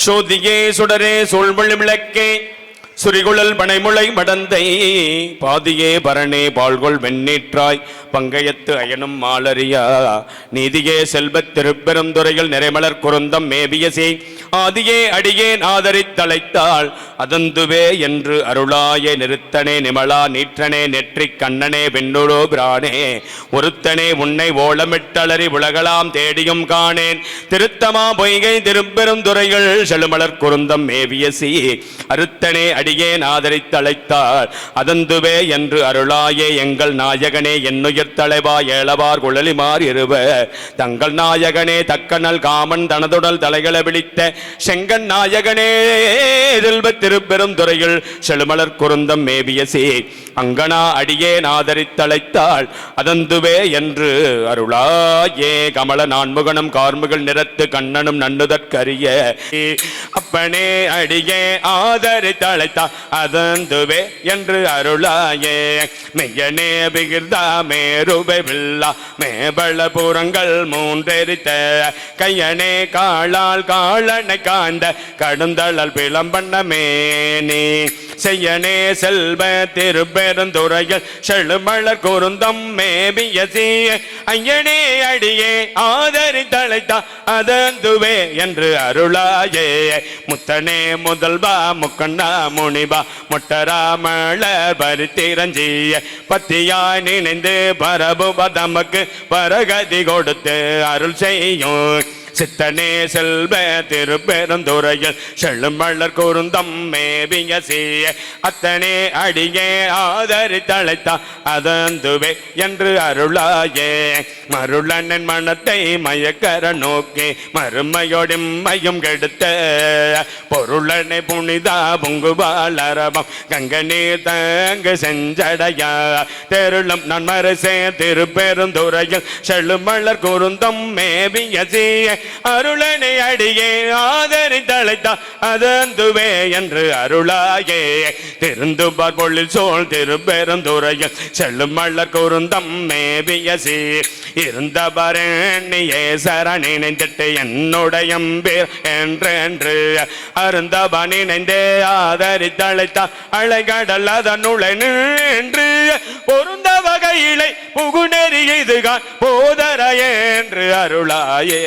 சோதியே சுடரே சூழ்வழி விளக்கே சுரிகுழல் பனைமுளை மடந்தை பாதியே பரணே பால்கொள் வெண்ணீற்றாய் பங்கயத்து அயனும் மாலரியா நீதியே செல்வத் திருப்பெருந்துறையில் நிறைமலர் குருந்தம் மேபியசே ஆதியே அடியேன் ஆதரித்தழைத்தாள் அதந்துவே என்று அருளாய நிறுத்தனே நிமலா நீற்றனே நெற்றிக் கண்ணனே வெண்ணுடோ பிரானே ஒருத்தனே உன்னை ஓலமிட்டளறி உலகலாம் தேடியும் காணேன் திருத்தமா பொய்கை திருப்பெருந்துறைகள் செழுமலர் குருந்தம் மேவியசி அறுத்தனே அடியேன் ஆதரித்தழைத்தாள் அதந்துவே என்று அருளாயே எங்கள் நாயகனே என்னுயிர் தலைவா ஏளவார் குழலிமார் இருவர் தங்கள் நாயகனே தக்கனல் காமன் தனதுடல் தலைகளை விழித்த செங்கன் நாயகனே செல்வத் திருப்பெருந்துறையில் செழுமலர் குருந்தம் மேவியசே அங்கனா அடியேன் ஆதரித்தழைத்தாள் அதந்துவே என்று அருளாயே கமல நான்முகனும் கார்முகள் நிறத்து கண்ணனும் நன்னுதற்கரிய அப்பனே அடியே ஆதரித்தழைத்தாள் அதந்துவே என்று அருளாயே மெய்யனே பிகிர்தா மேருபை வில்லா மேபலபுரங்கள் மூன்றெரித்த கையனே காளால் காளனை காண்ட கடுந்தளல் பிளம்பண்ணமே நீ செய்யனே செல்வ திருப்பெருந்துறையில் செழுமலர் குருந்தம் மேபியசி ஐயனே அடியே ஆதரித்தழைத்தா அதந்துவே என்று அருளாயே முத்தனே முதல்வா முக்கண்ணா முனிவா முட்டராமளர் பரித்திரஞ்சிய பத்தியாய் நினைந்து பரபுபதமக்கு பரகதி கொடுத்து அருள் செய்யும் சித்தனே செல்வ திருப்பெருந்துறையில் செழுமலர் குருந்தம் மேபியசி அத்தனே அடியே ஆதரித்தழைத்தா அதந்துவே என்று அருளாயே மருளனின் மனத்தை மயக்கர நோக்கி மறுமையோடும் மையம் கெடுத்த பொருளனை புனிதா பொங்குவாள் அரபம் கங்க நீர் தங்கு செஞ்சடையா தெருளம் நன்மரசே திருப்பெருந்துறையில் செழுமலர் குருந்தம் மேபியசி அருளனை அடியே ஆதரித்தழைத்தா அதந்துவே என்று அருளாயே திருந்துபார் பொழில் சோழ் திருப்பெருந்துறையில் செழுமலர் குருந்தம் மேபியசி இருந்தபரணியே சரணினைந்திட்டு என்னுடைய பேர் என்று அருந்தப நினைந்தே ஆதரித்தழைத்தா அலைகடல் அதனுளை நின்று பொருந்த வகையிலை புகுநெறி இதுகான் போதர என்று அருளாயே